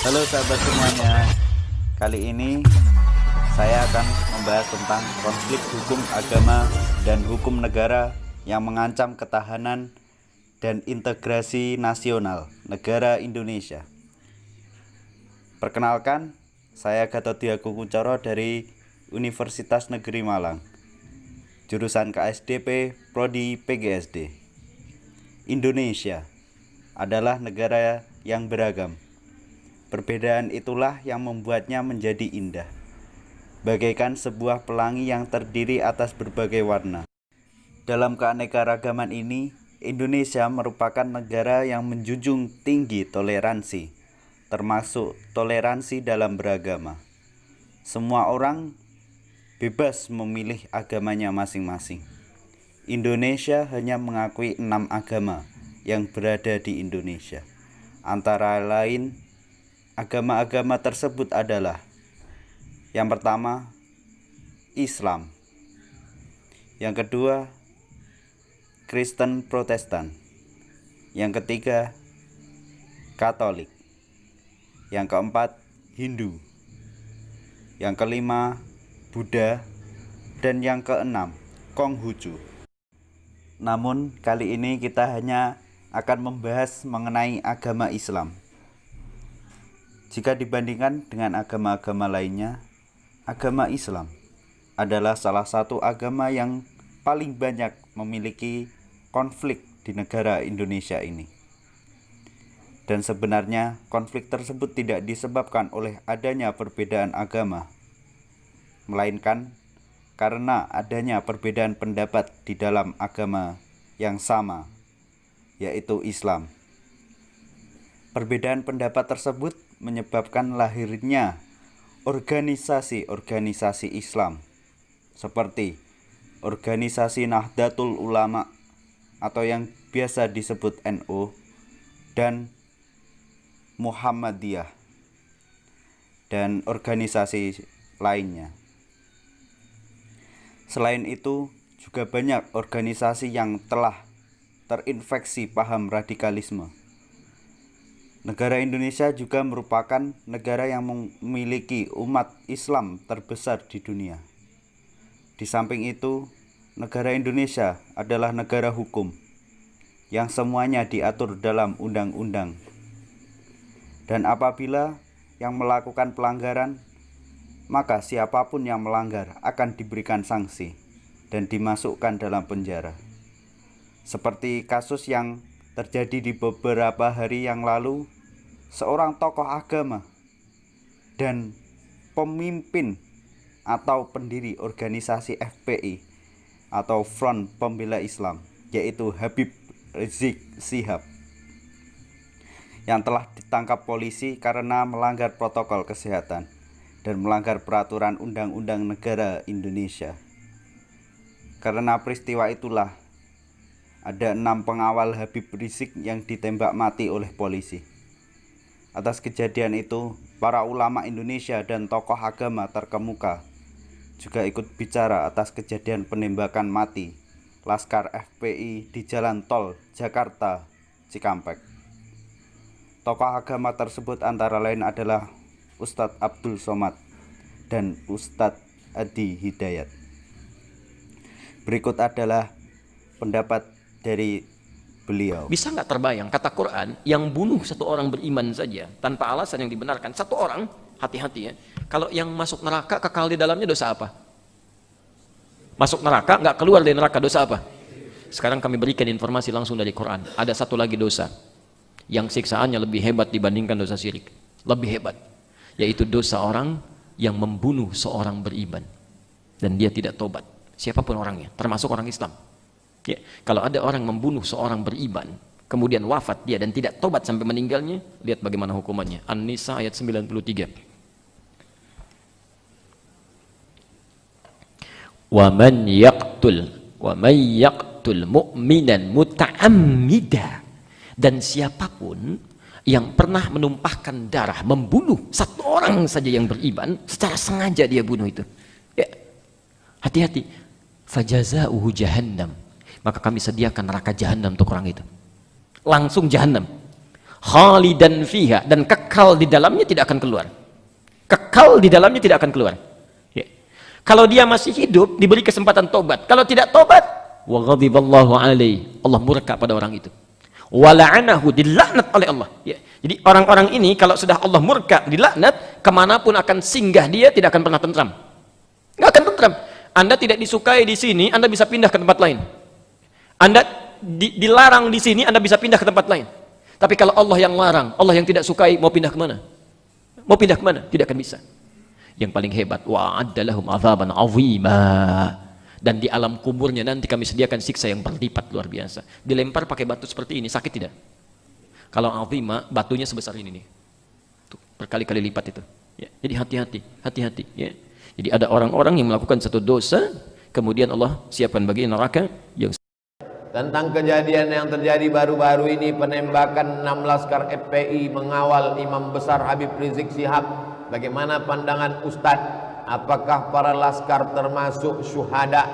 Halo sahabat semuanya, kali ini saya akan membahas tentang konflik hukum agama dan hukum negara yang mengancam ketahanan dan integrasi nasional negara Indonesia. Perkenalkan, saya Gatotdiago Kuncoro dari Universitas Negeri Malang, jurusan KSDP Prodi PGSD. Indonesia adalah negara yang beragam. Perbedaan itulah yang membuatnya menjadi indah, bagaikan sebuah pelangi yang terdiri atas berbagai warna. Dalam keanekaragaman ini, Indonesia merupakan negara yang menjunjung tinggi toleransi, termasuk toleransi dalam beragama. Semua orang bebas memilih agamanya masing-masing. Indonesia hanya mengakui 6 agama yang berada di Indonesia. Antara lain, agama-agama tersebut adalah: yang pertama, Islam. Yang kedua, Kristen Protestan. Yang ketiga, Katolik. Yang keempat, Hindu. Yang kelima, Buddha. Dan yang keenam, Konghucu. Namun, kali ini kita hanya akan membahas mengenai agama Islam. Jika dibandingkan dengan agama-agama lainnya, agama Islam adalah salah satu agama yang paling banyak memiliki konflik di negara Indonesia ini. Dan sebenarnya konflik tersebut tidak disebabkan oleh adanya perbedaan agama, melainkan karena adanya perbedaan pendapat di dalam agama yang sama, yaitu Islam. Perbedaan pendapat tersebut menyebabkan lahirnya organisasi-organisasi Islam seperti organisasi Nahdlatul Ulama atau yang biasa disebut NU dan Muhammadiyah dan organisasi lainnya. Selain itu, juga banyak organisasi yang telah terinfeksi paham radikalisme. Negara Indonesia juga merupakan negara yang memiliki umat Islam terbesar di dunia. Di samping itu, negara Indonesia adalah negara hukum yang semuanya diatur dalam undang-undang. Dan apabila yang melakukan pelanggaran, maka siapapun yang melanggar akan diberikan sanksi dan dimasukkan dalam penjara. Seperti kasus yang terjadi di beberapa hari yang lalu, seorang tokoh agama dan pemimpin atau pendiri organisasi FPI atau Front Pembela Islam, yaitu Habib Rizik Syihab, yang telah ditangkap polisi karena melanggar protokol kesehatan dan melanggar peraturan undang-undang negara Indonesia. Karena peristiwa itulah ada 6 pengawal Habib Rizik yang ditembak mati oleh polisi. Atas kejadian itu, para ulama Indonesia dan tokoh agama terkemuka juga ikut bicara atas kejadian penembakan mati Laskar FPI di Jalan Tol Jakarta Cikampek. Tokoh agama tersebut antara lain adalah Ustadz Abdul Somad dan Ustadz Adi Hidayat. Berikut adalah pendapat dari beliau. Bisa nggak terbayang kata Quran, yang bunuh satu orang beriman saja tanpa alasan yang dibenarkan, satu orang, hati-hati ya, kalau yang masuk neraka kekal di dalamnya dosa apa? Masuk neraka nggak keluar dari neraka, dosa apa? Sekarang kami berikan informasi langsung dari Quran. Ada satu lagi dosa yang siksaannya lebih hebat dibandingkan dosa syirik, lebih hebat, yaitu dosa orang yang membunuh seorang beriman dan dia tidak tobat, siapapun orangnya, termasuk orang Islam. Ya, kalau ada orang membunuh seorang beriman, kemudian wafat dia dan tidak tobat sampai meninggalnya, lihat bagaimana hukumannya. An-Nisa ayat 93. Wa man yaqtul mu'minan muta'ammida, dan siapapun yang pernah menumpahkan darah, membunuh satu orang saja yang beriman, secara sengaja dia bunuh itu. Ya, hati-hati. Fajaza'uhu jahannam, maka kami sediakan neraka jahanam untuk orang itu. Langsung jahanam. khalidan fiha, dan kekal di dalamnya, tidak akan keluar. Kekal di dalamnya, tidak akan keluar. Ya. Kalau dia masih hidup, diberi kesempatan tobat. Kalau tidak tobat, wa ghadiballahu alaihi, Allah murka pada orang itu. Wa la'anahu, dilaknat oleh Allah. Ya. Jadi orang-orang ini kalau sudah Allah murka, dilaknat, kemanapun akan singgah dia, tidak akan pernah tentram. Nggak akan tentram. Anda tidak disukai di sini, Anda bisa pindah ke tempat lain. Anda dilarang di sini, Anda bisa pindah ke tempat lain. Tapi kalau Allah yang larang, Allah yang tidak sukai, mau pindah kemana? Mau pindah kemana? Tidak akan bisa. Yang paling hebat, wa'adda lahum azaban azima. Dan di alam kuburnya nanti kami sediakan siksa yang berlipat luar biasa. Dilempar pakai batu seperti ini, sakit tidak? Kalau azima, batunya sebesar ini nih. Tuh, berkali-kali lipat itu. Ya, jadi hati-hati. Ya. Jadi ada orang-orang yang melakukan satu dosa, kemudian Allah siapkan bagi neraka yang tentang kejadian yang terjadi baru-baru ini, penembakan 6 laskar FPI mengawal Imam Besar Habib Rizik Syihab. Bagaimana pandangan Ustadz? Apakah para laskar termasuk syuhada?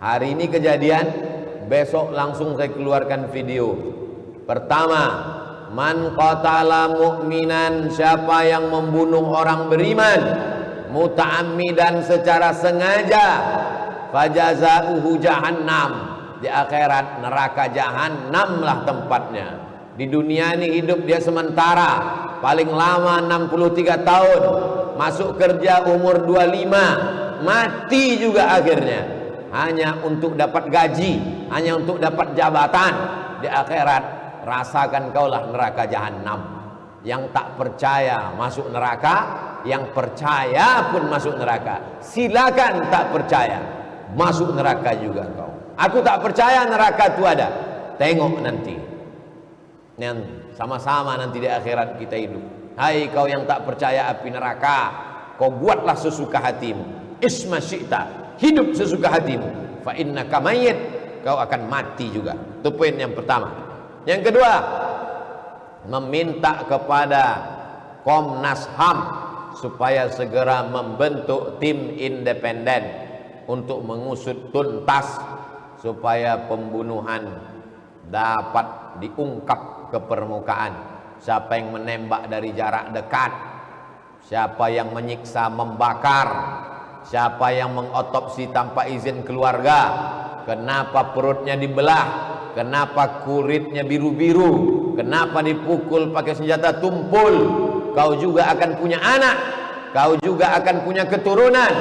Hari ini kejadian, besok langsung saya keluarkan video. Pertama, man qatala mu'minan, siapa yang membunuh orang beriman muta'ammidan secara sengaja, fajazauhu jahannam, di akhirat neraka jahannam lah tempatnya. Di dunia ini hidup dia sementara, paling lama 63 tahun, masuk kerja umur 25, mati juga akhirnya, hanya untuk dapat gaji, hanya untuk dapat jabatan. Di akhirat rasakan kaulah neraka jahannam. Yang tak percaya masuk neraka, yang percaya pun masuk neraka. Silakan tak percaya, masuk neraka juga kau. Aku tak percaya neraka itu ada. Tengok nanti, sama-sama nanti di akhirat kita hidup. Hai kau yang tak percaya api neraka, kau buatlah sesuka hatimu. Isma syi'ta, hidup sesuka hatimu. Fa innaka mayyit, kau akan mati juga. Itu poin yang pertama. Yang kedua, meminta kepada Komnas HAM supaya segera membentuk tim independen untuk mengusut tuntas supaya pembunuhan dapat diungkap ke permukaan. Siapa yang menembak dari jarak dekat, siapa yang menyiksa, membakar, siapa yang mengotopsi tanpa izin keluarga, kenapa perutnya dibelah, kenapa kulitnya biru-biru, kenapa dipukul pakai senjata tumpul. Kau juga akan punya anak, kau juga akan punya keturunan.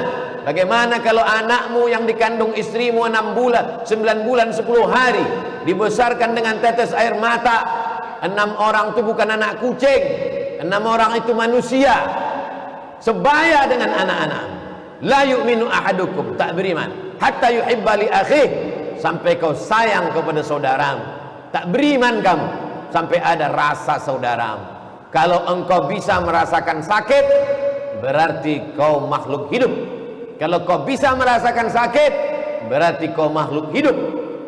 Bagaimana kalau anakmu yang dikandung istrimu 6 bulan, 9 bulan, 10 hari, dibesarkan dengan tetes air mata? 6 orang itu bukan anak kucing, 6 orang itu manusia, sebaya dengan anak-anak. La yu'minu ahadukum, tak beriman hatta yuhibba li akhih, sampai kau sayang kepada saudaramu. Tak beriman kamu sampai ada rasa saudaramu. Kalau engkau bisa merasakan sakit, berarti kau makhluk hidup. Kalau kau bisa merasakan sakit, berarti kau makhluk hidup.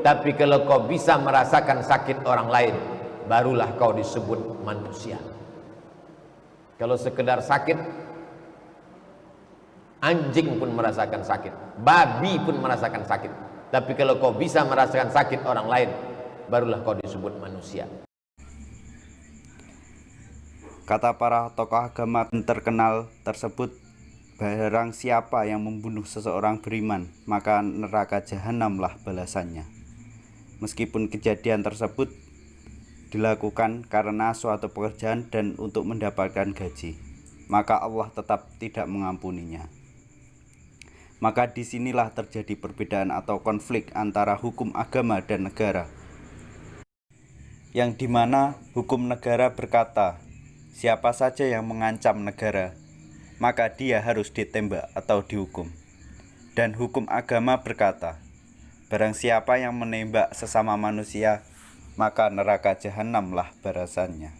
Tapi kalau kau bisa merasakan sakit orang lain, barulah kau disebut manusia. Kalau sekedar sakit, anjing pun merasakan sakit, babi pun merasakan sakit. Tapi kalau kau bisa merasakan sakit orang lain, barulah kau disebut manusia. Kata para tokoh agama terkenal tersebut, barang siapa yang membunuh seseorang beriman, maka neraka jahanamlah balasannya. Meskipun kejadian tersebut dilakukan karena suatu pekerjaan dan untuk mendapatkan gaji, maka Allah tetap tidak mengampuninya. Maka disinilah terjadi perbedaan atau konflik antara hukum agama dan negara, yang dimana hukum negara berkata, siapa saja yang mengancam negara, maka dia harus ditembak atau dihukum. Dan hukum agama berkata, barang siapa yang menembak sesama manusia, maka neraka jahanamlah balasannya.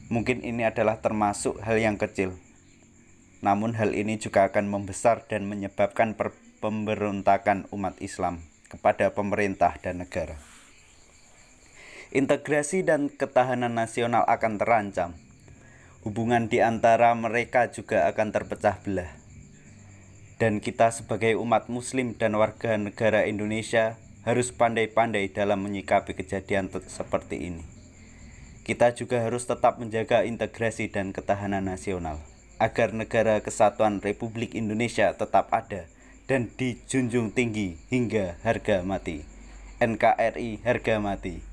Mungkin ini adalah termasuk hal yang kecil, namun hal ini juga akan membesar dan menyebabkan pemberontakan umat Islam kepada pemerintah dan negara. Integrasi dan ketahanan nasional akan terancam. Hubungan di antara mereka juga akan terpecah belah. Dan kita sebagai umat muslim dan warga negara Indonesia harus pandai-pandai dalam menyikapi kejadian seperti ini. Kita juga harus tetap menjaga integrasi dan ketahanan nasional, agar negara kesatuan Republik Indonesia tetap ada dan dijunjung tinggi hingga harga mati. NKRI harga mati.